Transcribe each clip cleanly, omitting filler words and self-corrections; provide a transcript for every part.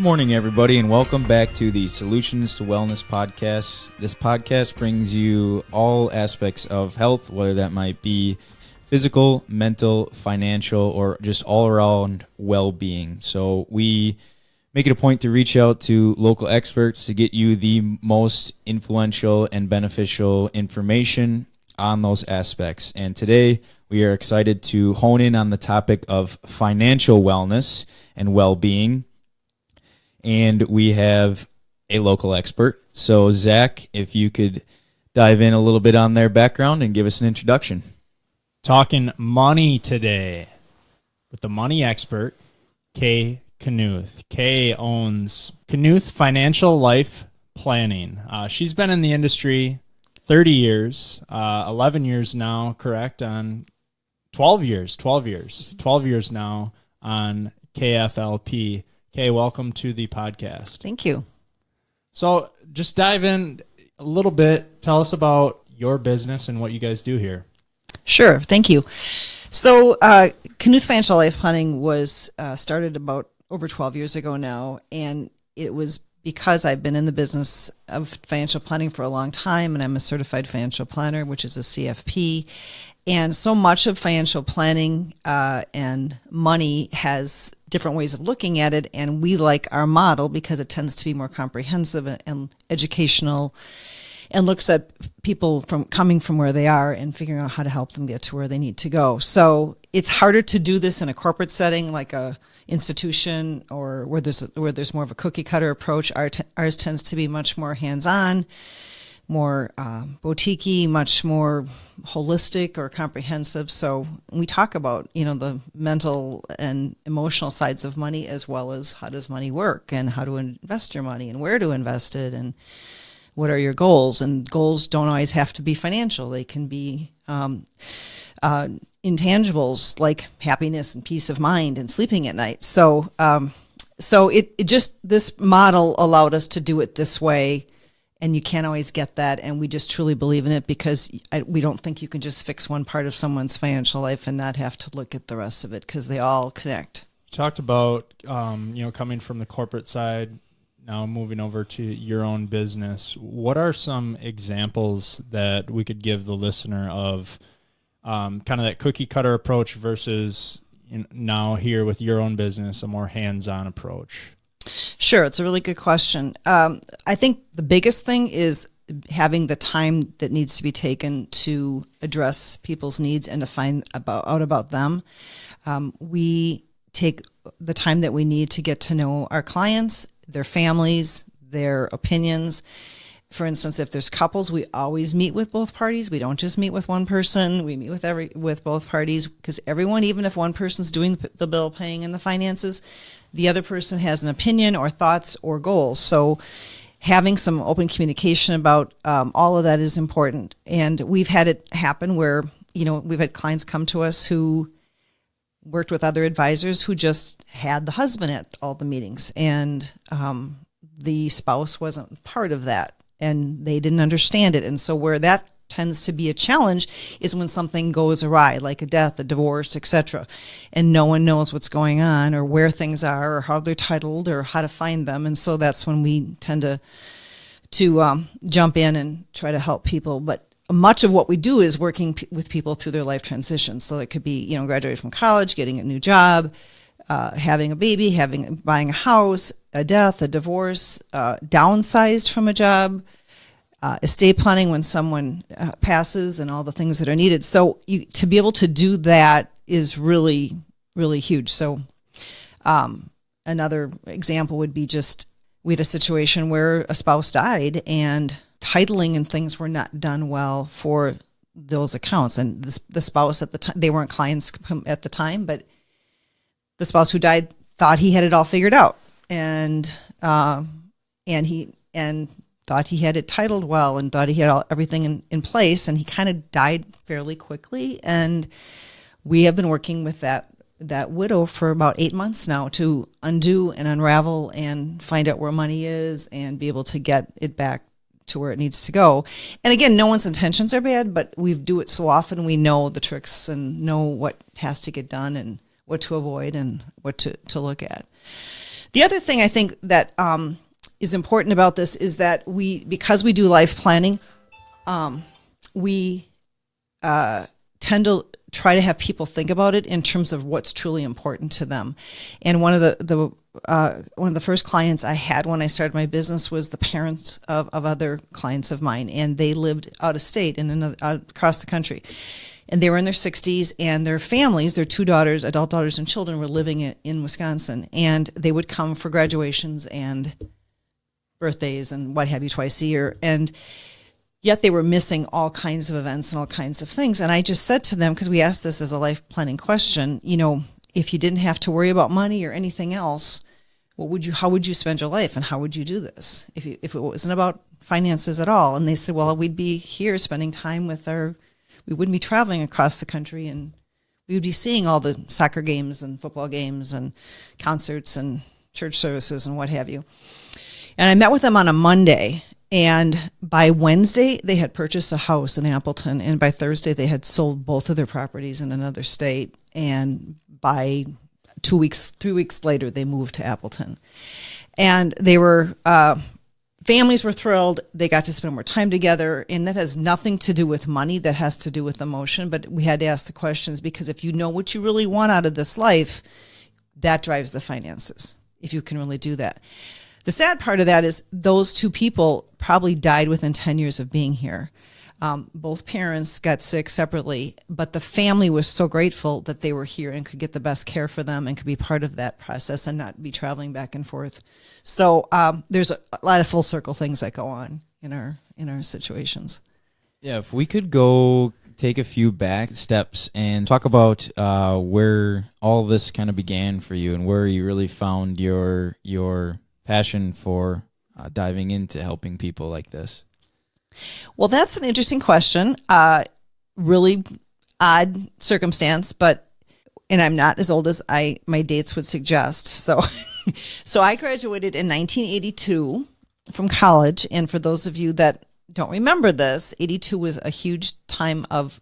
morning, everybody, and welcome back to the Solutions to Wellness podcast. This podcast brings you all aspects of health, whether that might be physical, mental, financial, or just all-around well-being. So we make it a point to reach out to local experts to get you the most influential and beneficial information on those aspects. And today we are excited to hone in on the topic of financial wellness and well-being. And we have a local expert. So Zach, if you could dive in a little bit on their background and give us an introduction. Talking money today with the money expert, Knuth. Kay owns Knuth Financial Life Planning. She's been in the industry 30 years, 11 years now, correct? On 12 years now on KFLP. Kay, welcome to the podcast. Thank you. So just dive in a little bit. Tell us about your business and what you guys do here. Sure. Thank you. So Knuth Financial Life Planning was started about over 12 years ago now, and it was because I've been in the business of financial planning for a long time, and I'm a certified financial planner, which is a CFP. And so much of financial planning and money has different ways of looking at it, and we like our model because it tends to be more comprehensive and educational and looks at people from coming from where they are and figuring out how to help them get to where they need to go. So it's harder to do this in a corporate setting like a institution or where there's more of a cookie cutter approach. Ours tends to be much more hands-on, more boutique-y, much more holistic or comprehensive. So we talk about, the mental and emotional sides of money, as well as how does money work and how to invest your money and where to invest it and what are your goals. And goals don't always have to be financial. They can be intangibles like happiness and peace of mind and sleeping at night. So this model allowed us to do it this way. And you can't always get that, and we just truly believe in it because we don't think you can just fix one part of someone's financial life and not have to look at the rest of it because they all connect. You talked about, coming from the corporate side, now moving over to your own business. What are some examples that we could give the listener of kind of that cookie cutter approach versus now here with your own business, a more hands-on approach? Sure. It's a really good question. I think the biggest thing is having the time that needs to be taken to address people's needs and to find out about them. We take the time that we need to get to know our clients, their families, their opinions. For instance, if there's couples, we always meet with both parties. We don't just meet with one person. We meet with both parties because everyone, even if one person's doing the bill paying and the finances, the other person has an opinion or thoughts or goals. So having some open communication about all of that is important. And we've had it happen where, we've had clients come to us who worked with other advisors who just had the husband at all the meetings, and the spouse wasn't part of that. And they didn't understand it. And so where that tends to be a challenge is when something goes awry, like a death, a divorce, etc., and no one knows what's going on or where things are or how they're titled or how to find them. And so that's when we tend to jump in and try to help people. But much of what we do is working with people through their life transitions. So it could be, graduating from college, getting a new job, having a baby, buying a house, a death, a divorce, downsized from a job, estate planning when someone passes, and all the things that are needed. So to be able to do that is really, really huge. So another example would be we had a situation where a spouse died and titling and things were not done well for those accounts. And the spouse at the time, they weren't clients at the time, but the spouse who died thought he had it all figured out, and thought he had it titled well, and thought he had everything in place, and he kind of died fairly quickly. And we have been working with that widow for about 8 months now to undo and unravel and find out where money is and be able to get it back to where it needs to go. And again, no one's intentions are bad, but we do it so often we know the tricks and know what has to get done and what to avoid and what to look at. The other thing I think that is important about this is that because we do life planning, we tend to try to have people think about it in terms of what's truly important to them. And one of the first clients I had when I started my business was the parents of other clients of mine, and they lived out of state and across the country. And they were in their 60s, and their families, their two daughters, adult daughters and children, were living in Wisconsin. And they would come for graduations and birthdays and what have you twice a year. And yet they were missing all kinds of events and all kinds of things. And I just said to them, because we asked this as a life planning question, if you didn't have to worry about money or anything else, how would you spend your life, and how would you do this if it wasn't about finances at all? And they said, well, we'd be here spending time we wouldn't be traveling across the country, and we would be seeing all the soccer games and football games and concerts and church services and what have you. And I met with them on a Monday, and by Wednesday, they had purchased a house in Appleton, and by Thursday, they had sold both of their properties in another state, and by 3 weeks later, they moved to Appleton. And they were... families were thrilled. They got to spend more time together, and that has nothing to do with money. That has to do with emotion. But we had to ask the questions, because if you know what you really want out of this life, that drives the finances, if you can really do that. The sad part of that is those two people probably died within 10 years of being here. Both parents got sick separately, but the family was so grateful that they were here and could get the best care for them and could be part of that process and not be traveling back and forth. So there's a lot of full circle things that go on in our situations. Yeah, if we could go take a few back steps and talk about where all this kind of began for you and where you really found your passion for diving into helping people like this. Well, that's an interesting question. Really odd circumstance, and I'm not as old as my dates would suggest. So I graduated in 1982 from college. And for those of you that don't remember this, 82 was a huge time of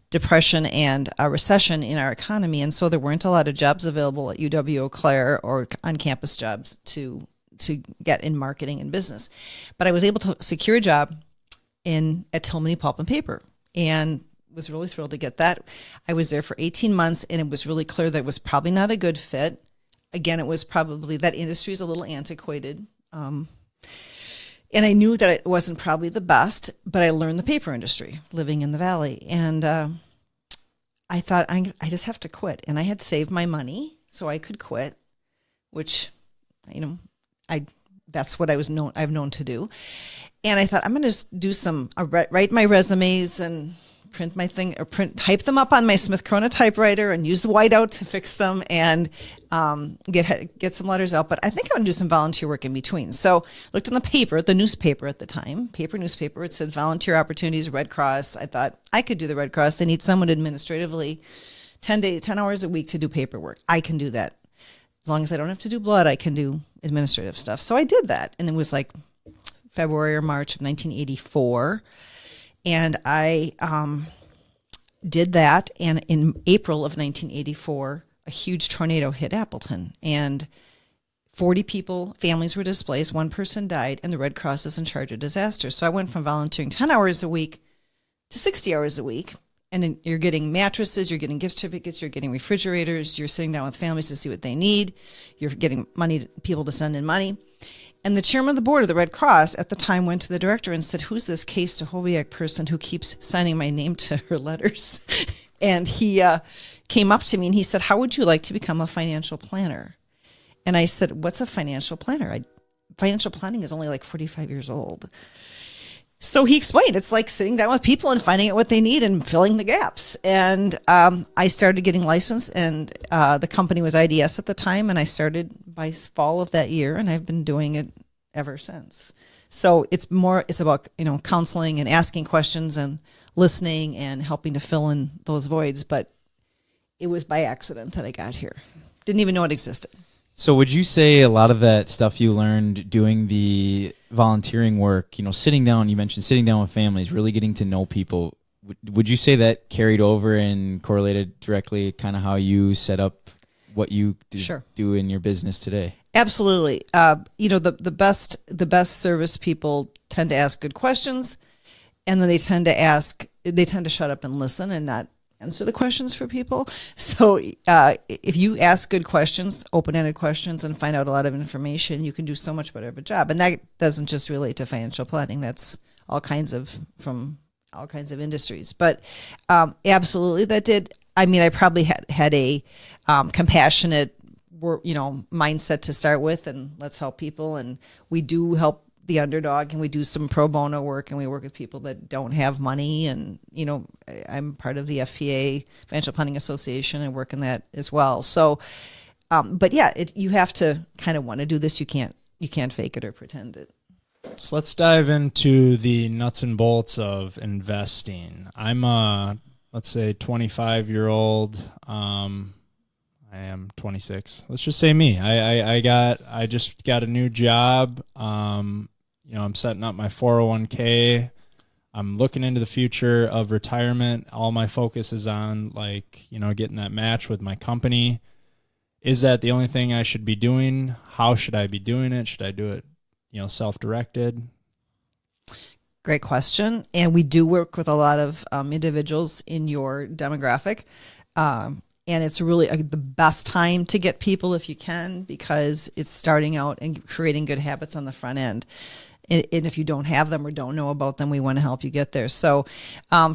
depression and a recession in our economy. And so there weren't a lot of jobs available at UW-Eau Claire or on-campus jobs to get in marketing and business. But I was able to secure a job at Tillman Pulp and Paper, and was really thrilled to get that. I was there for 18 months, and it was really clear that it was probably not a good fit. Again, it was probably, that industry is a little antiquated. And I knew that it wasn't probably the best, but I learned the paper industry living in the Valley. And I thought, I just have to quit. And I had saved my money so I could quit, which, that's what I've known to do. And I thought, I'm going to do write my resumes and type them up on my Smith Corona typewriter and use the whiteout to fix them and get some letters out. But I think I'm going to do some volunteer work in between. So looked in the newspaper at the time, newspaper, it said volunteer opportunities, Red Cross. I thought I could do the Red Cross. They need someone administratively 10 hours a week to do paperwork. I can do that. As long as I don't have to do blood, I can do administrative stuff. So I did that. And it was like February or March of 1984. And I did that. And in April of 1984, a huge tornado hit Appleton. And 40 families were displaced. One person died. And the Red Cross is in charge of disasters. So I went from volunteering 10 hours a week to 60 hours a week. And then you're getting mattresses, you're getting gift certificates, you're getting refrigerators, you're sitting down with families to see what they need, you're getting people to send in money. And the chairman of the board of the Red Cross at the time went to the director and said, who's this Case Stahoviak person who keeps signing my name to her letters? And he came up to me and he said, how would you like to become a financial planner? And I said, what's a financial planner? Financial planning is only like 45 years old. So he explained, it's like sitting down with people and finding out what they need and filling the gaps. And I started getting licensed, and the company was IDS at the time, and I started by fall of that year, and I've been doing it ever since. So it's about, counseling and asking questions and listening and helping to fill in those voids. But it was by accident that I got here. Didn't even know it existed. So would you say a lot of that stuff you learned doing the volunteering work, sitting down, you mentioned sitting down with families, really getting to know people, would you say that carried over and correlated directly kind of how you set up what you Sure. do in your business today. Absolutely. The best service people tend to ask good questions, and then they tend to shut up and listen and not answer the questions for people. So if you ask good questions, open-ended questions, and find out a lot of information, you can do so much better of a job. And that doesn't just relate to financial planning. That's from all kinds of industries. But absolutely, that did. I mean, I probably had a compassionate mindset to start with, and let's help people. And we do help the underdog, and we do some pro bono work, and we work with people that don't have money. And I'm part of the FPA, Financial Planning Association, and work in that as well. So, but yeah, you have to kind of want to do this. You can't fake it or pretend it. So let's dive into the nuts and bolts of investing. I'm a, let's say, 25-year-old. I am 26. Let's just say me. I just got a new job. I'm setting up my 401k. I'm looking into the future of retirement. All my focus is on getting that match with my company. Is that the only thing I should be doing? How should I be doing it? Should I do it, self-directed? Great question. And we do work with a lot of individuals in your demographic. And it's really the best time to get people if you can, because it's starting out and creating good habits on the front end. And if you don't have them or don't know about them, we want to help you get there. So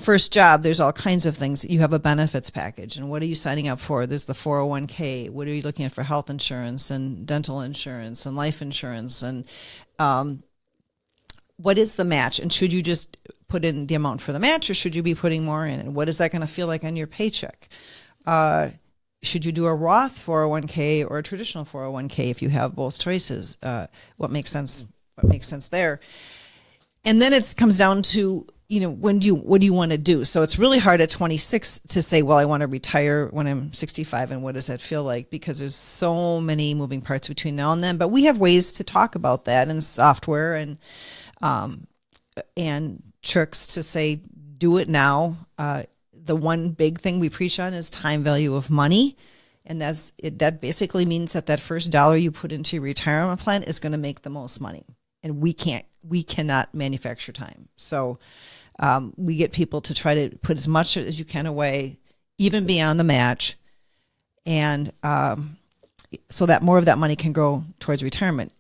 first job, there's all kinds of things. You have a benefits package. And what are you signing up for? There's the 401k. What are you looking at for health insurance and dental insurance and life insurance? And what is the match? And should you just put in the amount for the match, or should you be putting more in? And what is that going to feel like on your paycheck? Should you do a Roth 401k or a traditional 401k if you have both choices? What makes sense? What makes sense there? And then it comes down to, what do you want to do? So it's really hard at 26 to say, well, I want to retire when I'm 65, and what does that feel like? Because there's so many moving parts between now and then. But we have ways to talk about that, and software and tricks to say, do it now. The one big thing we preach on is time value of money. And that basically means that first dollar you put into your retirement plan is going to make the most money. And we cannot manufacture time. So we get people to try to put as much as you can away, even beyond the match. And so that more of that money can go towards retirement.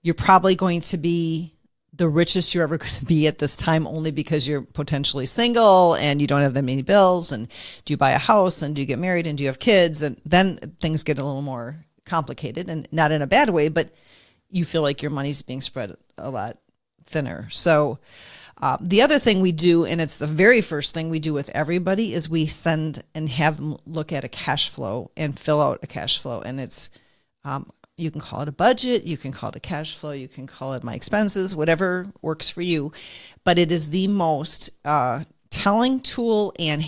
You're probably going to be the richest you're ever going to be at this time, only because you're potentially single and you don't have that many bills. And do you buy a house, and do you get married, and do you have kids? And then things get a little more complicated, and not in a bad way, but you feel like your money's being spread a lot thinner. So the other thing we do, and it's the very first thing we do with everybody, is we send and have them look at a cash flow and fill out a cash flow. And it's you can call it a budget, you can call it a cash flow, you can call it my expenses, whatever works for you. But it is the most telling tool and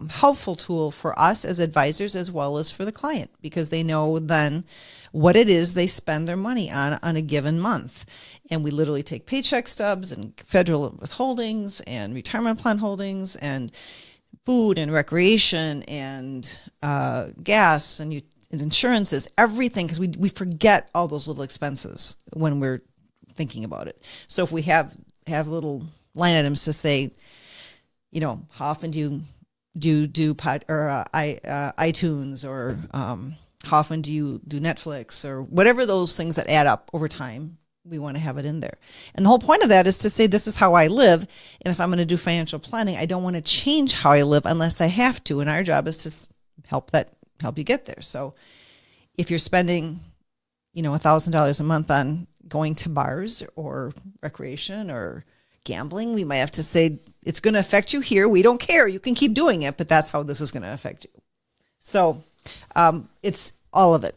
helpful tool for us as advisors, as well as for the client, because they know then what it is they spend their money on a given month. And we literally take paycheck stubs and federal withholdings and retirement plan holdings and food and recreation and gas and insurances, everything, because we forget all those little expenses when we're thinking about it. So if we have little line items to say, how often do you do iTunes, or how often do you do Netflix, or whatever those things that add up over time, we want to have it in there. And the whole point of that is to say, this is how I live. And if I'm going to do financial planning, I don't want to change how I live unless I have to. And our job is to help you get there. So if you're spending, $1,000 a month on going to bars or recreation or gambling, we might have to say, it's going to affect you here. We don't care. You can keep doing it, but that's how this is going to affect you. So it's all of it.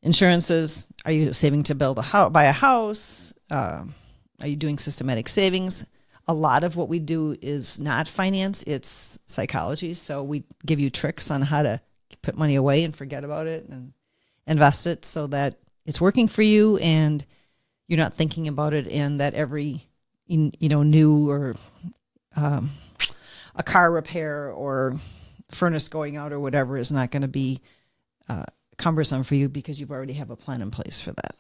Insurances. Are you saving to buy a house? Are you doing systematic savings? A lot of what we do is not finance, it's psychology. So we give you tricks on how to put money away and forget about it and invest it so that it's working for you and you're not thinking about it, and that every new or a car repair or furnace going out or whatever is not going to be cumbersome for you because you've already have a plan in place for that.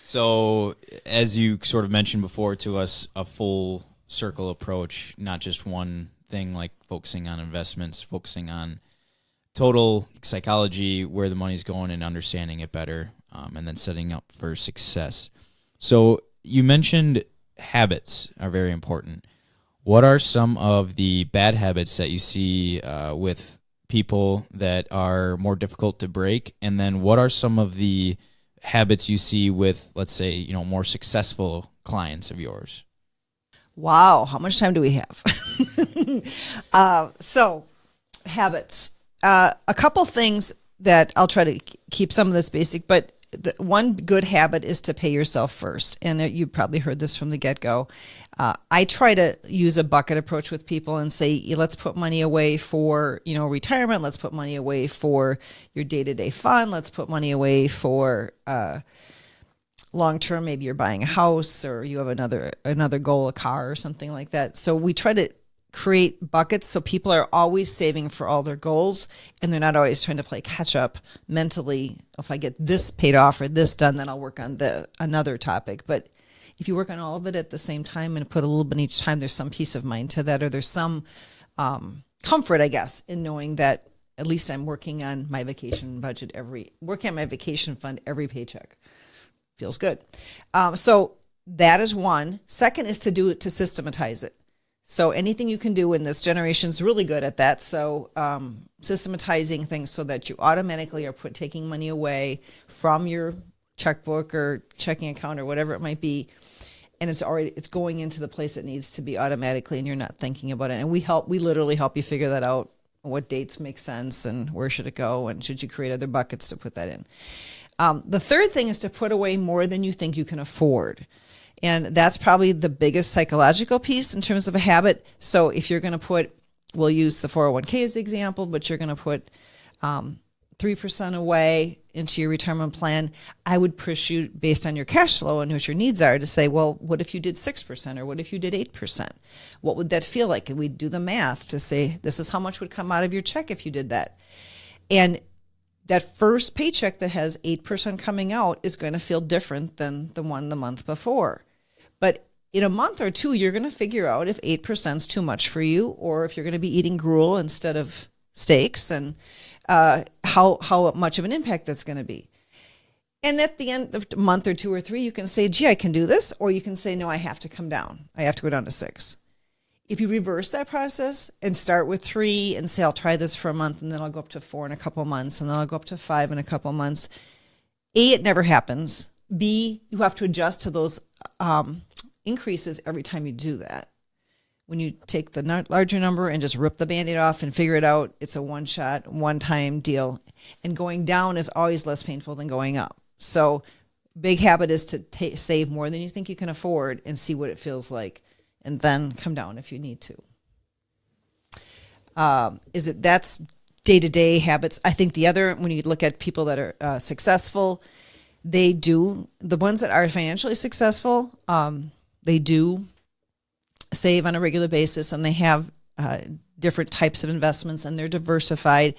So, as you sort of mentioned before to us, a full circle approach, not just one thing, like focusing on investments, focusing on total psychology, where the money's going, and understanding it better, and then setting up for success. So, you mentioned habits are very important. What are some of the bad habits that you see with people that are more difficult to break? And then what are some of the habits you see with, let's say, more successful clients of yours? Wow, how much time do we have? So, habits. A couple things that I'll try to keep some of this basic, but one good habit is to pay yourself first. And you probably heard this from the get-go. I try to use a bucket approach with people and say, let's put money away for, retirement. Let's put money away for your day-to-day fun. Let's put money away for long-term. Maybe you're buying a house or you have another goal, a car or something like that. So we try to create buckets so people are always saving for all their goals and they're not always trying to play catch up mentally. If I get this paid off or this done, then I'll work on another topic. But if you work on all of it at the same time and put a little bit each time, there's some peace of mind to that, or there's some comfort, I guess, in knowing that at least I'm working on my vacation budget working on my vacation fund every paycheck. Feels good. So that is one. Second is to systematize it. So anything you can do in this generation is really good at that. So systematizing things so that you automatically are taking money away from your checkbook or checking account or whatever it might be, and it's going into the place it needs to be automatically, and you're not thinking about it. And we literally help you figure that out. What dates make sense, and where should it go, and should you create other buckets to put that in? The third thing is to put away more than you think you can afford. And that's probably the biggest psychological piece in terms of a habit. So if you're going to we'll use the 401k as the example, but you're going to put 3% away into your retirement plan, I would push you based on your cash flow and what your needs are to say, well, what if you did 6% or what if you did 8%? What would that feel like? And we'd do the math to say, this is how much would come out of your check if you did that. And that first paycheck that has 8% coming out is going to feel different than the one the month before. But in a month or two, you're going to figure out if 8% is too much for you, or if you're going to be eating gruel instead of steaks, and how much of an impact that's going to be. And at the end of a month or two or three, you can say, gee, I can do this, or you can say, no, I have to come down. I have to go down to 6. If you reverse that process and start with 3 and say, I'll try this for a month, and then I'll go up to 4 in a couple of months, and then I'll go up to 5 in a couple of months. A, it never happens. B, you have to adjust to those increases every time you do that. When you take the larger number and just rip the Band-Aid off and figure it out, it's a one-shot, one-time deal. And going down is always less painful than going up. So big habit is to save more than you think you can afford and see what it feels like, and then come down if you need to. That's day-to-day habits. I think the other, when you look at people that are successful, the ones that are financially successful, they do save on a regular basis, and they have different types of investments, and they're diversified.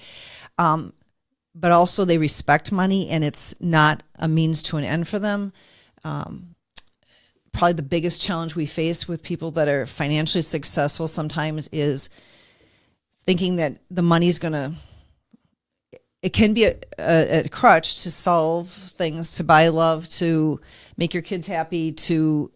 But also they respect money, and it's not a means to an end for them. Probably the biggest challenge we face with people that are financially successful sometimes is thinking that the money's it can be a crutch to solve things, to buy love, to make your kids happy, to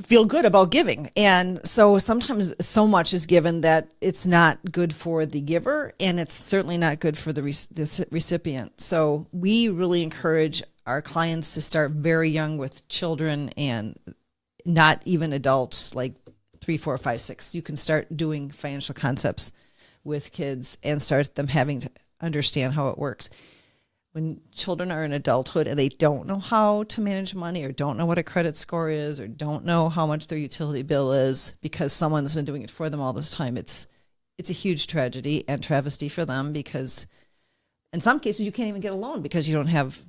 feel good about giving. And so sometimes so much is given that it's not good for the giver, and it's certainly not good for the recipient. So we really encourage our clients to start very young with children, and not even adults, like 3, 4, 5, 6. You can start doing financial concepts with kids and start them having to understand how it works. When children are in adulthood and they don't know how to manage money, or don't know what a credit score is, or don't know how much their utility bill is because someone's been doing it for them all this time, it's a huge tragedy and travesty for them, because in some cases you can't even get a loan because you don't have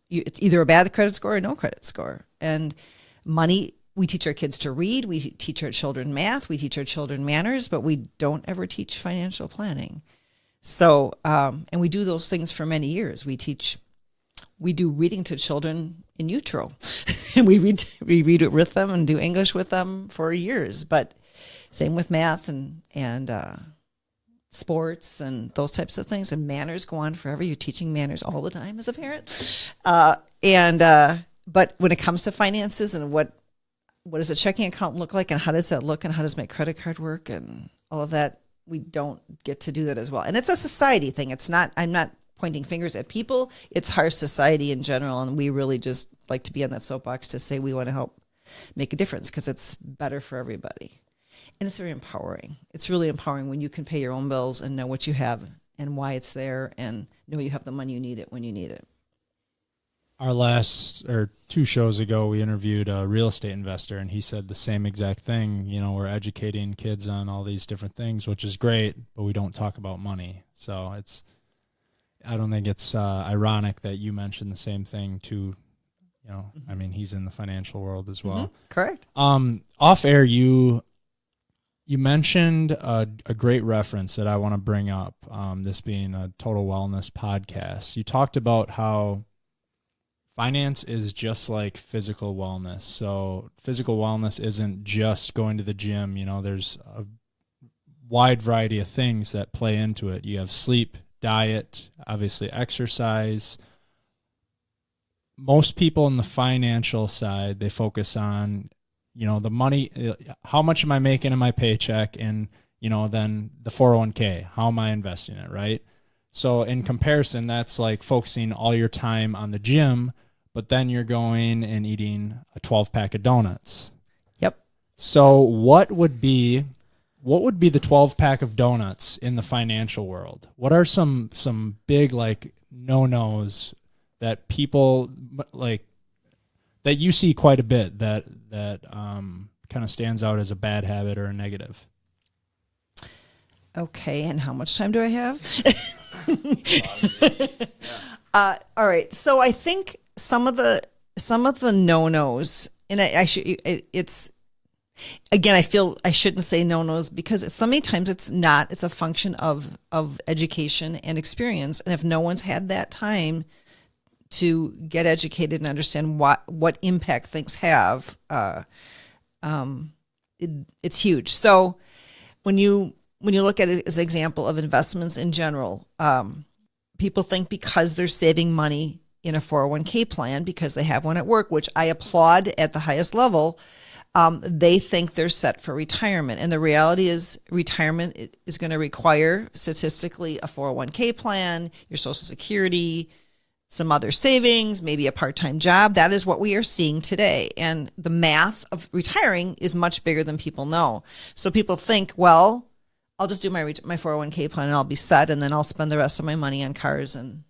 it's either a bad credit score or no credit score. And money, we teach our kids to read, we teach our children math, we teach our children manners, but we don't ever teach financial planning. So, and we do those things for many years. We do reading to children in utero, and we read it with them and do English with them for years. But same with math and sports and those types of things. And manners go on forever. You're teaching manners all the time as a parent. But when it comes to finances and what does a checking account look like, and how does that look, and how does my credit card work, and all of that, we don't get to do that as well. And it's a society thing. It's not. I'm not pointing fingers at people. It's our society in general, and we really just like to be on that soapbox to say we want to help make a difference because it's better for everybody. And it's very empowering. It's really empowering when you can pay your own bills and know what you have and why it's there, and know you have the money you need it when you need it. Our last or 2 shows ago, we interviewed a real estate investor, and he said the same exact thing. You know, we're educating kids on all these different things, which is great, but we don't talk about money. So I don't think it's ironic that you mentioned the same thing too. You know, I mean, he's in the financial world as well. Mm-hmm. Correct. Off air, you mentioned a great reference that I want to bring up, this being a total wellness podcast. You talked about how finance is just like physical wellness. So physical wellness isn't just going to the gym. You know, there's a wide variety of things that play into it. You have sleep, diet, obviously exercise. Most people in the financial side, they focus on, you know, the money, how much am I making in my paycheck, and, you know, then the 401k, how am I investing it, right? So in comparison, that's like focusing all your time on the gym, but then you're going and eating a 12-pack of donuts. Yep. So what would be the 12-pack of donuts in the financial world? What are some big like no-nos that people like that you see quite a bit that kind of stands out as a bad habit or a negative? Okay, and how much time do I have? All right. So I think some of the no-nos, and it's again, I feel I shouldn't say no-nos because so many times it's a function of education and experience. And if no one's had that time to get educated and understand what impact things have, it's huge. So when you look at it as an example of investments in general, people think because they're saving money in a 401k plan because they have one at work, which I applaud at the highest level, they think they're set for retirement. And the reality is retirement is going to require statistically a 401k plan, your Social Security, some other savings, maybe a part-time job. That is what we are seeing today. And the math of retiring is much bigger than people know. So people think, well, I'll just do my 401k plan and I'll be set, and then I'll spend the rest of my money on cars and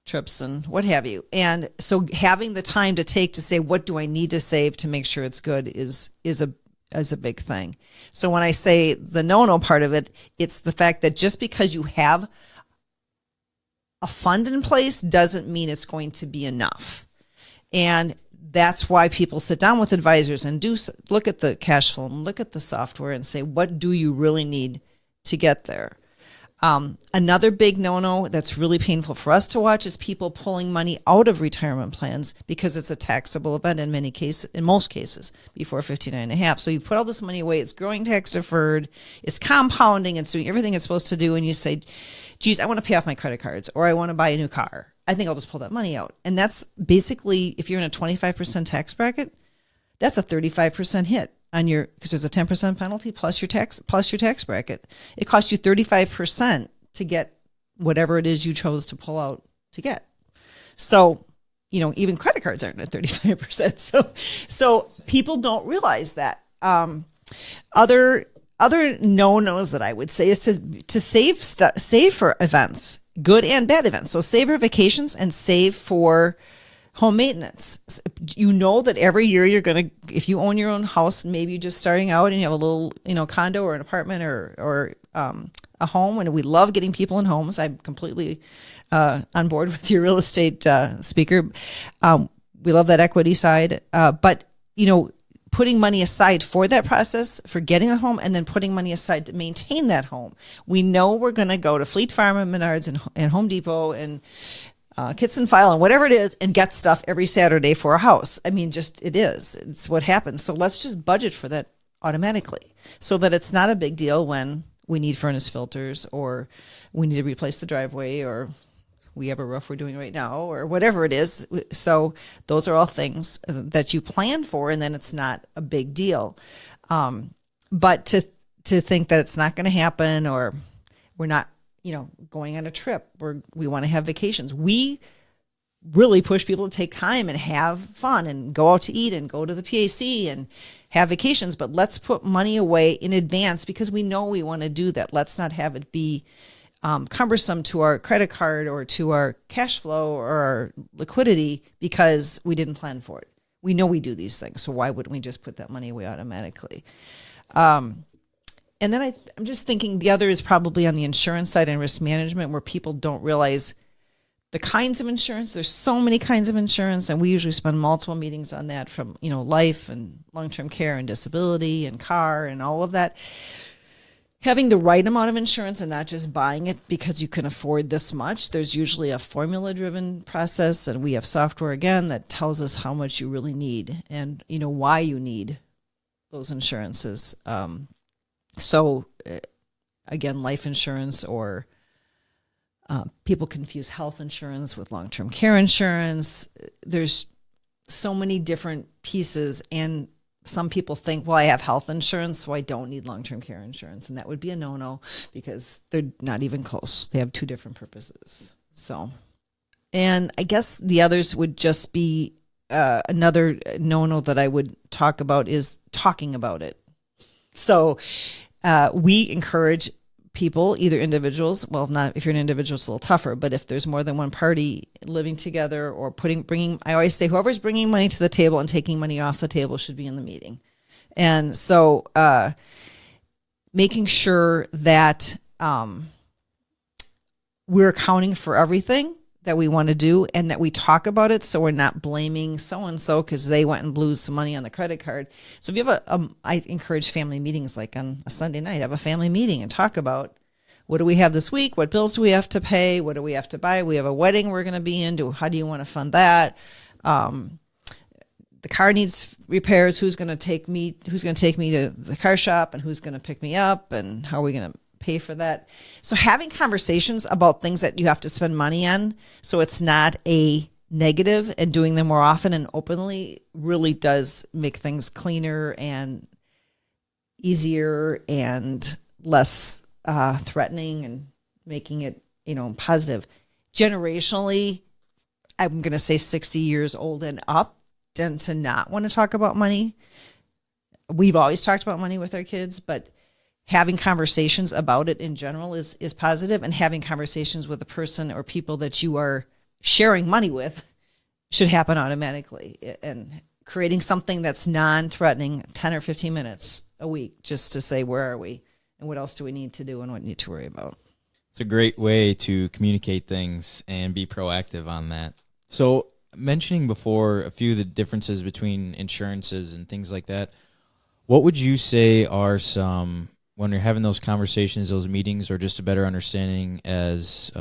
trips and what have you. And so having the time to take to say, what do I need to save to make sure it's good is a big thing. So when I say the no part of it, it's the fact that just because you have a fund in place doesn't mean it's going to be enough. And that's why people sit down with advisors and look at the cash flow and look at the software and say, what do you really need to get there? Another big no-no that's really painful for us to watch is people pulling money out of retirement plans because it's a taxable event in most cases, before 59 and a half. So you put all this money away, it's growing tax deferred, it's compounding, it's doing everything it's supposed to do, and you say, geez, I want to pay off my credit cards, or I want to buy a new car. I think I'll just pull that money out. And that's basically, if you're in a 25% tax bracket, that's a 35% hit on your, because there's a 10% penalty plus your tax bracket. It costs you 35% to get whatever it is you chose to pull out to get. So, even credit cards aren't at 35%. So people don't realize that. Other no-nos that I would say is to save for events, good and bad events. So save for vacations and save for home maintenance. You know that every year you're going to, if you own your own house, maybe you're just starting out and you have a little, condo or an apartment or a home, and we love getting people in homes. I'm completely on board with your real estate speaker. We love that equity side. But, putting money aside for that process, for getting a home, and then putting money aside to maintain that home. We know we're going to go to Fleet Farm and Menards and Home Depot and Kits and File and whatever it is and get stuff every Saturday for a house. I mean, it's what happens. So let's just budget for that automatically so that it's not a big deal when we need furnace filters or we need to replace the driveway or we have a roof we're doing right now or whatever it is. So those are all things that you plan for, and then it's not a big deal. But to think that it's not going to happen or we're not, going on a trip, we want to have vacations. We really push people to take time and have fun and go out to eat and go to the PAC and have vacations. But let's put money away in advance because we know we want to do that. Let's not have it be cumbersome to our credit card or to our cash flow or our liquidity because we didn't plan for it. We know we do these things, so why wouldn't we just put that money away automatically? And then I'm just thinking the other is probably on the insurance side and risk management, where people don't realize the kinds of insurance. There's so many kinds of insurance, and we usually spend multiple meetings on that, from life and long-term care and disability and car and all of that. Having the right amount of insurance and not just buying it because you can afford this much. There's usually a formula-driven process, and we have software, again, that tells us how much you really need and, why you need those insurances. So, again, life insurance or people confuse health insurance with long-term care insurance. There's so many different pieces, and some people think, well, I have health insurance, so I don't need long-term care insurance. And that would be a no-no because they're not even close. They have two different purposes. So, and I guess the others would just be another no-no that I would talk about is talking about it. So we encourage people, either individuals, well, not if you're an individual, it's a little tougher, but if there's more than one party living together or bringing, I always say whoever's bringing money to the table and taking money off the table should be in the meeting. And so making sure that we're accounting for everything that we want to do and that we talk about it, so we're not blaming so-and-so because they went and blew some money on the credit card. So if you have I encourage family meetings, like on a Sunday night, have a family meeting and talk about what do we have this week? What bills do we have to pay? What do we have to buy? We have a wedding we're going to be in. How do you want to fund that? The car needs repairs. Who's going to take me to the car shop, and who's going to pick me up, and how are we going to pay for that? So having conversations about things that you have to spend money on, so it's not a negative, and doing them more often and openly really does make things cleaner and easier and less threatening, and making it positive. Generationally, I'm going to say 60 years old and up tend to not want to talk about money. We've always talked about money with our kids, but having conversations about it in general is positive, and having conversations with a person or people that you are sharing money with should happen automatically, and creating something that's non-threatening, 10 or 15 minutes a week, just to say, where are we and what else do we need to do and what we need to worry about. It's a great way to communicate things and be proactive on that. So, mentioning before a few of the differences between insurances and things like that, what would you say are some, when you're having those conversations, those meetings, or just a better understanding as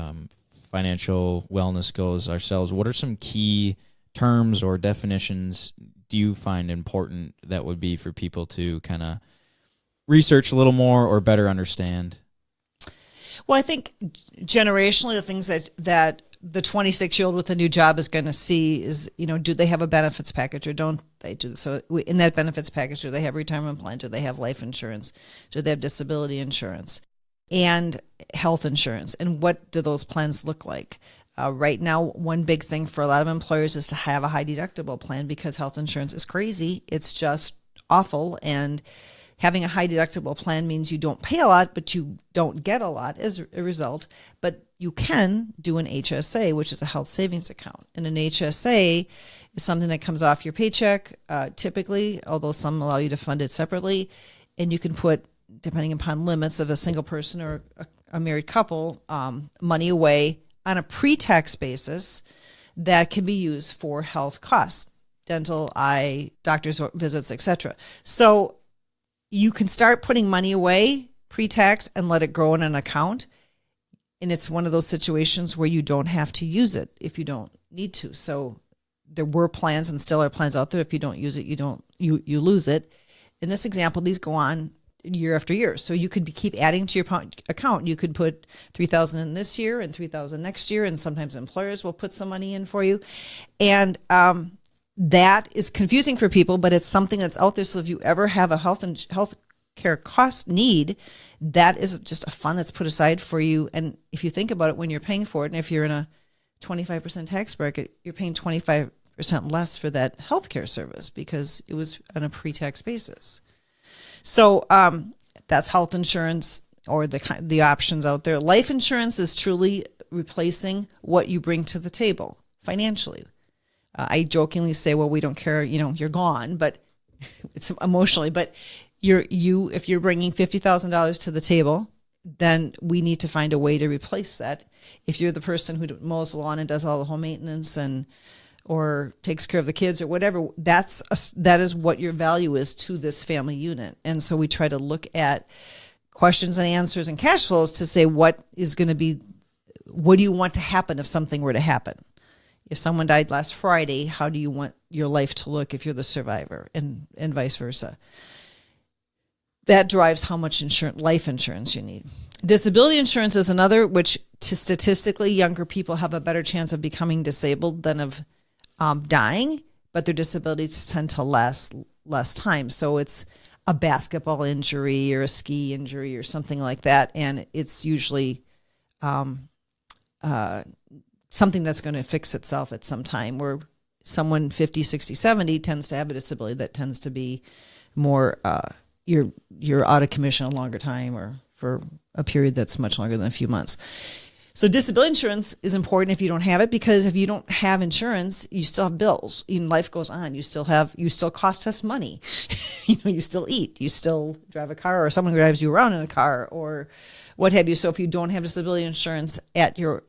financial wellness goes ourselves, what are some key terms or definitions do you find important that would be for people to kind of research a little more or better understand? Well, I think generationally, the things that the 26-year-old with a new job is going to see is, do they have a benefits package or don't they? So in that benefits package, do they have retirement plan? Do they have life insurance? Do they have disability insurance and health insurance? And what do those plans look like? Right now, one big thing for a lot of employers is to have a high deductible plan, because health insurance is crazy. It's just awful. And having a high deductible plan means you don't pay a lot, but you don't get a lot as a result. But you can do an HSA, which is a health savings account. And an HSA is something that comes off your paycheck, typically, although some allow you to fund it separately. And you can put, depending upon limits of a single person or a married couple, money away on a pre-tax basis that can be used for health costs, dental, eye, doctor's visits, etc. So you can start putting money away pre-tax and let it grow in an account. And it's one of those situations where you don't have to use it if you don't need to. So there were plans and still are plans out there. If you don't use it, you lose it. In this example, these go on year after year. So you could keep adding to your account. You could put $3,000 in this year and $3,000 next year. And sometimes employers will put some money in for you. And that is confusing for people, but it's something that's out there. So if you ever have a health care cost need, that is just a fund that's put aside for you. And if you think about it, when you're paying for it, and if you're in a 25% tax bracket, you're paying 25% less for that healthcare service because it was on a pre-tax basis. So that's health insurance or the options out there. Life insurance is truly replacing what you bring to the table financially. I jokingly say, well, we don't care, you're gone, but it's emotionally, but if you're bringing $50,000 to the table, then we need to find a way to replace that. If you're the person who mows the lawn and does all the home maintenance or takes care of the kids or whatever, that is what your value is to this family unit. And so we try to look at questions and answers and cash flows to say what do you want to happen if something were to happen? If someone died last Friday, how do you want your life to look if you're the survivor, and vice versa? That drives how much life insurance you need. Disability insurance is another, which statistically younger people have a better chance of becoming disabled than of dying, but their disabilities tend to last less time. So it's a basketball injury or a ski injury or something like that, and it's usually something that's going to fix itself at some time, where someone 50, 60, 70 tends to have a disability that tends to be more you're out of commission a longer time or for a period that's much longer than a few months. So disability insurance is important if you don't have it, because if you don't have insurance, you still have bills. Even life goes on. You still cost us money. You still eat. You still drive a car, or someone drives you around in a car, or what have you. So if you don't have disability insurance at your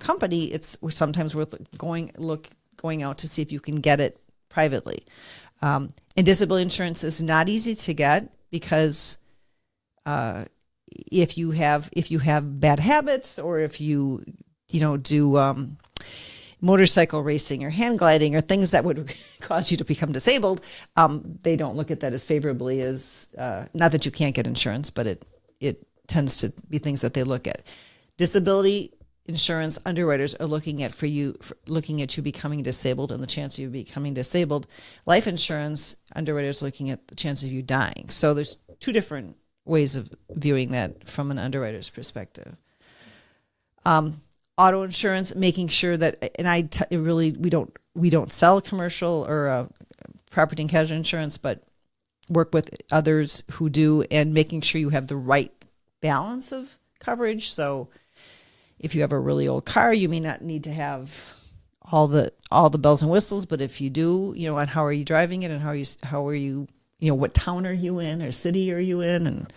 company, it's sometimes worth going out to see if you can get it privately. And disability insurance is not easy to get because if you have bad habits, or if you do motorcycle racing or hand gliding or things that would cause you to become disabled, they don't look at that as favorably as not that you can't get insurance, but it tends to be things that they look at. Disability insurance underwriters are looking at you becoming disabled and the chance of you becoming disabled. Life insurance underwriters looking at the chance of you dying. So there's two different ways of viewing that from an underwriter's perspective. Auto insurance, making sure that, and we don't sell commercial or property and casualty insurance, but work with others who do, and making sure you have the right balance of coverage. So if you have a really old car, you may not need to have all the bells and whistles, but if you do, and how are you driving it, and how are you what town are you in or city are you in, and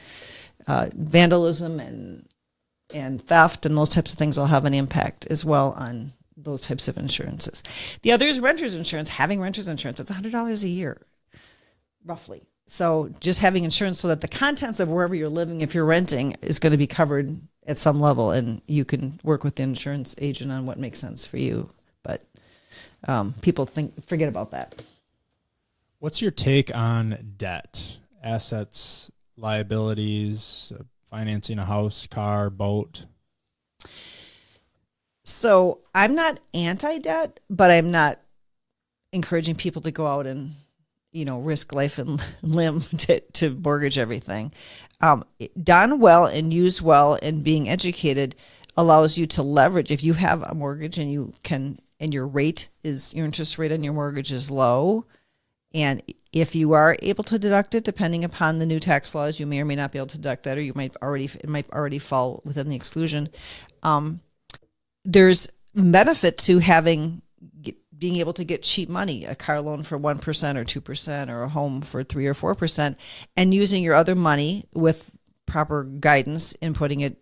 vandalism and theft and those types of things will have an impact as well on those types of insurances. The other is renter's insurance. Having renter's insurance, it's $100 a year, roughly. So just having insurance so that the contents of wherever you're living, if you're renting, is going to be covered at some level, and you can work with the insurance agent on what makes sense for you. But people forget about that. What's your take on debt, assets, liabilities, financing a house, car, boat? So I'm not anti-debt, but I'm not encouraging people to go out and risk life and limb to mortgage everything. Done well and used well and being educated allows you to leverage. If you have a mortgage and your interest rate on your mortgage is low, and if you are able to deduct it, depending upon the new tax laws, you may or may not be able to deduct that, or it might already fall within the exclusion. There's benefit to being able to get cheap money, a car loan for 1% or 2%, or a home for 3 or 4%, and using your other money with proper guidance in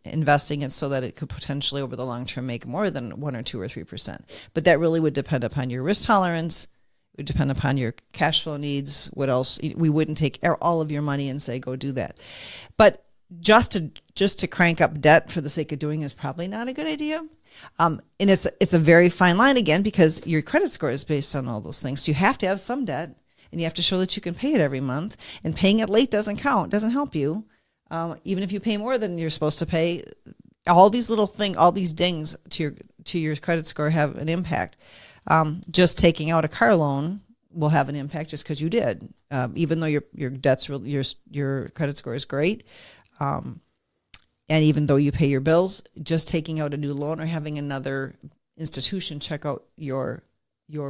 investing it so that it could potentially over the long term make more than 1 or 2 or 3%. But that really would depend upon your risk tolerance, It would depend upon your cash flow needs. What else? We wouldn't take all of your money and say, go do that. But just to crank up debt for the sake of doing is probably not a good idea. And it's a very fine line, again, because your credit score is based on all those things. So you have to have some debt, and you have to show that you can pay it every month. And paying it late doesn't count, doesn't help you. Even if you pay more than you're supposed to pay, all these little things, all these dings to your credit score have an impact. Just taking out a car loan will have an impact just because you did, even though your debt's your credit score is great. And even though you pay your bills, just taking out a new loan or having another institution check out your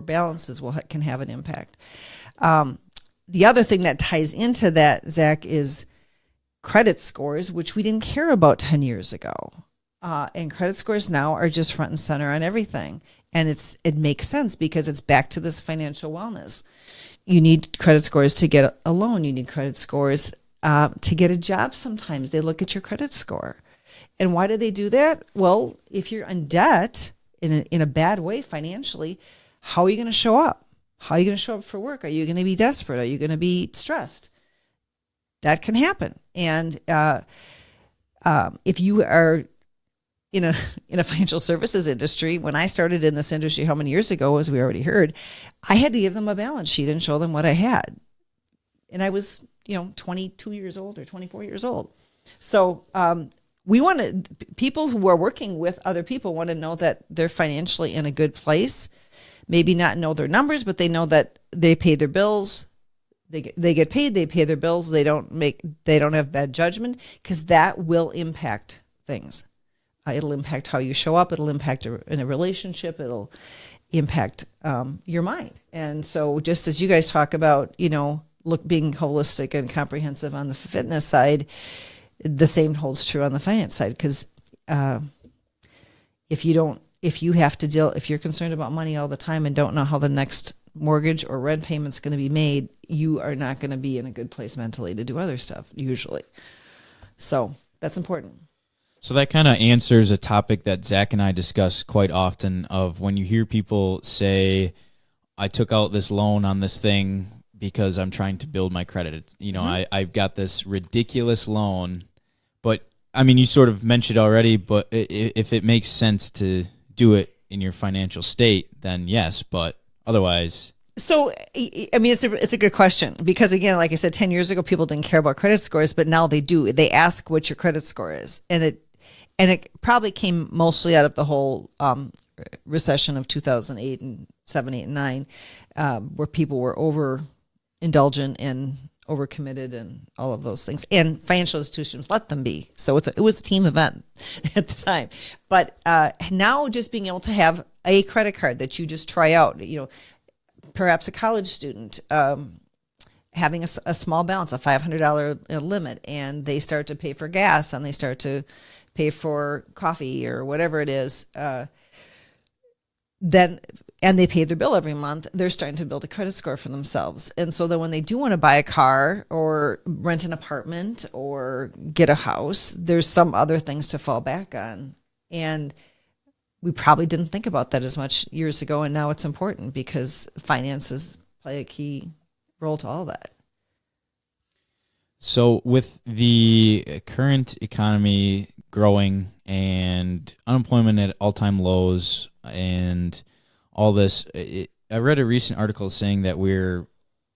balances can have an impact. The other thing that ties into that, Zach, is credit scores, which we didn't care about 10 years ago. And credit scores now are just front and center on everything. And it makes sense because it's back to this financial wellness. You need credit scores to get a loan. You need credit scores to get a job. Sometimes they look at your credit score. And why do they do that? Well, if you're in debt in a bad way financially, how are you going to show up? How are you going to show up for work? Are you going to be desperate? Are you going to be stressed? That can happen. And if you are in a financial services industry, when I started in this industry, how many years ago, as we already heard, I had to give them a balance sheet and show them what I had. And I was, 22 years old or 24 years old. So people who are working with other people want to know that they're financially in a good place. Maybe not know their numbers, but they know that they pay their bills. They get paid. They pay their bills. They don't have bad judgment, because that will impact things. It'll impact how you show up. It'll impact in a relationship. It'll impact your mind. And so, just as you guys talk about, being holistic and comprehensive on the fitness side, the same holds true on the finance side. Because if you're concerned about money all the time and don't know how the next mortgage or rent payment's going to be made, you are not going to be in a good place mentally to do other stuff, usually. So that's important. So that kind of answers a topic that Zach and I discuss quite often, of when you hear people say, I took out this loan on this thing because I'm trying to build my credit. I've got this ridiculous loan. But, I mean, you sort of mentioned already, but if it makes sense to do it in your financial state, then yes, but otherwise. So, I mean, it's a good question, because, again, like I said, 10 years ago, people didn't care about credit scores, but now they do. They ask what your credit score is. And it probably came mostly out of the whole recession of 2008 and 7, 8, and 9, where people were overindulgent and overcommitted and all of those things. And financial institutions let them be. So it was a team event at the time. But now, just being able to have a credit card that you just try out, perhaps a college student having a small balance, a $500 limit, and they start to pay for gas and they start to pay for coffee or whatever it is, and they pay their bill every month, they're starting to build a credit score for themselves. And so then when they do want to buy a car or rent an apartment or get a house, there's some other things to fall back on. And we probably didn't think about that as much years ago, and now it's important because finances play a key role to all that. So with the current economy growing and unemployment at all-time lows and all this, I read a recent article saying that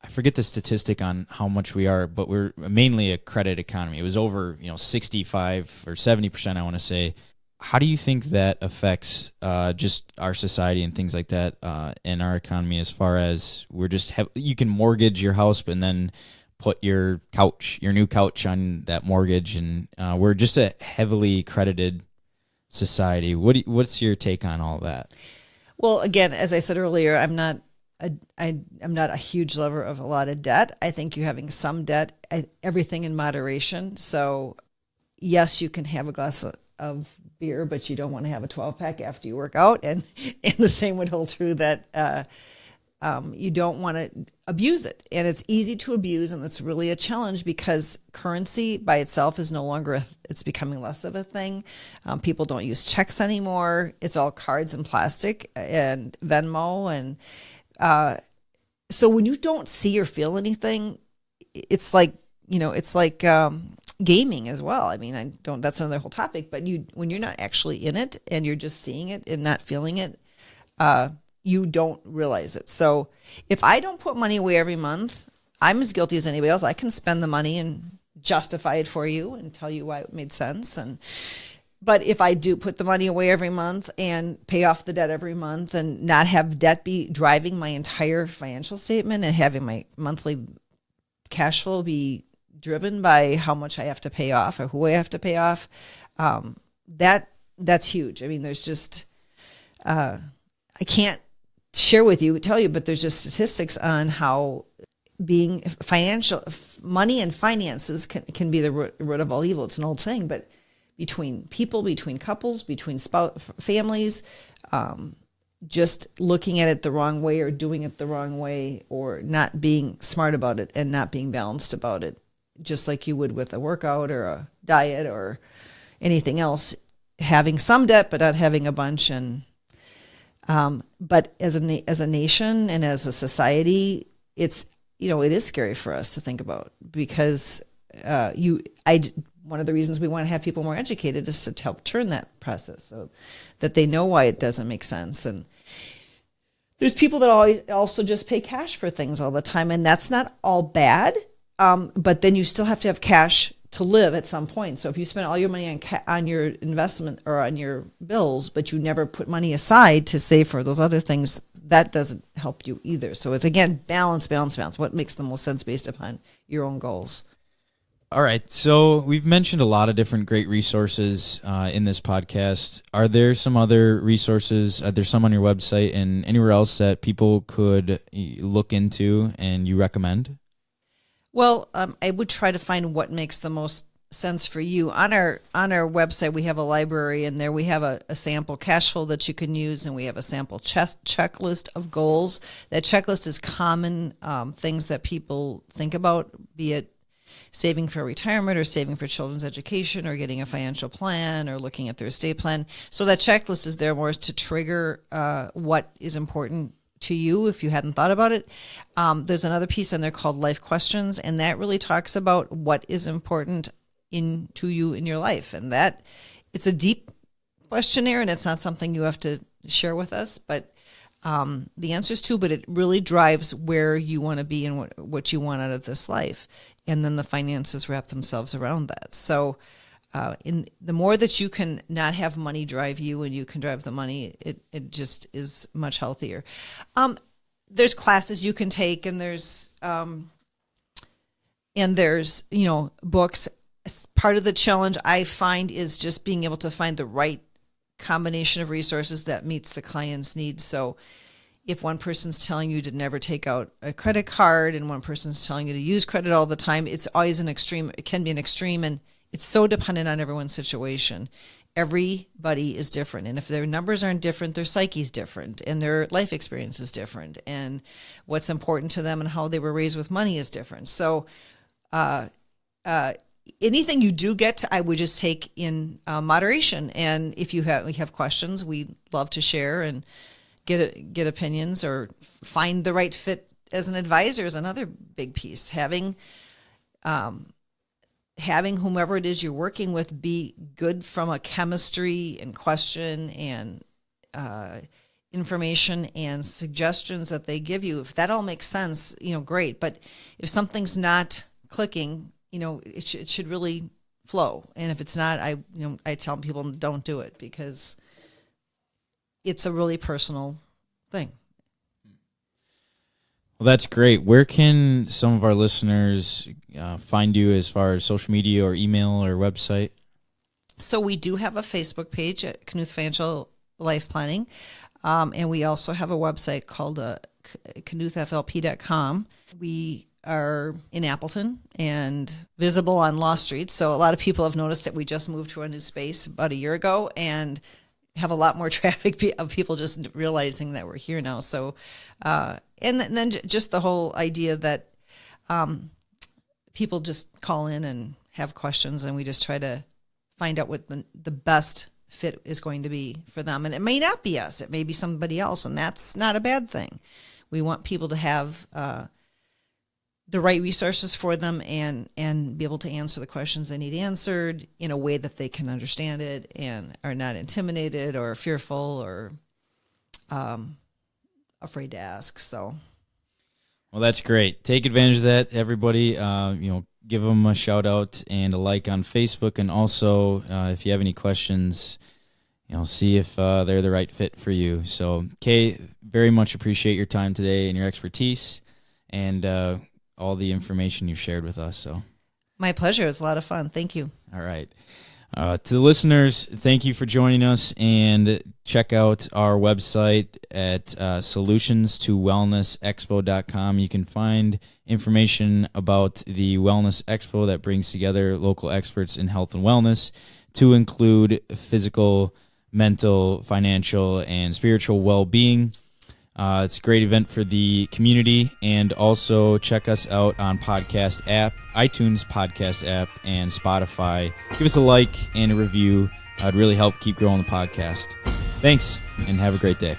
I forget the statistic on how much we are, but we're mainly a credit economy. It was over 65 or 70%, I want to say. How do you think that affects just our society and things like that in our economy, as far as you can mortgage your house and then put your new couch on that mortgage, and we're just a heavily credited society. What's your take on all that? Well, again, as I said earlier, I'm not a huge lover of a lot of debt. I think you having some debt, everything in moderation. So, yes, you can have a glass of beer, but you don't want to have a 12-pack after you work out. And the same would hold true that you don't want to abuse it. And it's easy to abuse, and it's really a challenge because currency by itself is no longer, it's becoming less of a thing. People don't use checks anymore. It's all cards and plastic and Venmo. And So when you don't see or feel anything, it's like, it's like gaming as well. I mean, that's another whole topic, but when you're not actually in it and you're just seeing it and not feeling it, you don't realize it. So if I don't put money away every month, I'm as guilty as anybody else. I can spend the money and justify it for you and tell you why it made sense. But if I do put the money away every month and pay off the debt every month and not have debt be driving my entire financial statement and having my monthly cash flow be driven by how much I have to pay off or who I have to pay off, that's huge. I mean, there's just, I can't tell you, but there's just statistics on how being money and finances can be the root of all evil. It's an old saying, but between people, between couples, between families, just looking at it the wrong way or doing it the wrong way or not being smart about it and not being balanced about it, just like you would with a workout or a diet or anything else, having some debt but not having a bunch. And but as a nation and as a society, it is scary for us to think about, because one of the reasons we want to have people more educated is to help turn that process so that they know why it doesn't make sense. And there's people that also just pay cash for things all the time, and that's not all bad. But then you still have to have cash to live at some point. So if you spend all your money on your investment or on your bills, but you never put money aside to save for those other things, that doesn't help you either. So it's, again, balance. What makes the most sense based upon your own goals? All right. So we've mentioned a lot of different great resources in this podcast. Are there some other resources? Are there some on your website and anywhere else that people could look into and you recommend? Well, I would try to find what makes the most sense for you. On our website, we have a library, and there we have a sample cash flow that you can use, and we have a sample checklist of goals. That checklist is common things that people think about, be it saving for retirement or saving for children's education or getting a financial plan or looking at their estate plan. So that checklist is there more to trigger what is important to you if you hadn't thought about it. There's another piece in there called Life Questions, and that really talks about what is important to you in your life. And that it's a deep questionnaire, and it's not something you have to share with us, but the answers too, but it really drives where you want to be and what you want out of this life. And then the finances wrap themselves around that. So in the more that you can not have money drive you and you can drive the money, it just is much healthier. There's classes you can take, and there's books. Part of the challenge I find is just being able to find the right combination of resources that meets the client's needs. So if one person's telling you to never take out a credit card and one person's telling you to use credit all the time, it's always an extreme. It can be an extreme, and it's so dependent on everyone's situation. Everybody is different. And if their numbers aren't different, their psyche's different and their life experience is different. And what's important to them and how they were raised with money is different. So anything you do get, I would just take in moderation. And if we have questions, we love to share and get opinions or find the right fit as an advisor is another big piece. Having whomever it is you're working with be good from a chemistry and question and information and suggestions that they give you. If that all makes sense, great. But if something's not clicking, it should really flow. And if it's not, I tell people don't do it, because it's a really personal thing. Well, that's great. Where can some of our listeners find you as far as social media or email or website? So we do have a Facebook page at Knuth Financial Life Planning, and we also have a website called knuthflp.com. We are in Appleton and visible on Law Street. So a lot of people have noticed that we just moved to a new space about a year ago and have a lot more traffic of people just realizing that we're here now. So, and then just the whole idea that people just call in and have questions, and we just try to find out what the best fit is going to be for them. And it may not be us. It may be somebody else, and that's not a bad thing. We want people to have the right resources for them and be able to answer the questions they need answered in a way that they can understand it and are not intimidated or fearful or afraid to ask. So, well, that's great. Take advantage of that, everybody. Give them a shout out and a like on Facebook, and also if you have any questions, see if they're the right fit for you. So, Kay, very much appreciate your time today and your expertise and all the information you shared with us. So, my pleasure. It was a lot of fun. Thank you. All right. To the listeners, thank you for joining us, and check out our website at solutionstowellnessexpo.com. You can find information about the Wellness Expo that brings together local experts in health and wellness to include physical, mental, financial, and spiritual well-being. It's a great event for the community, and also check us out on podcast app, iTunes podcast app, and Spotify. Give us a like and a review. It'd really help keep growing the podcast. Thanks, and have a great day.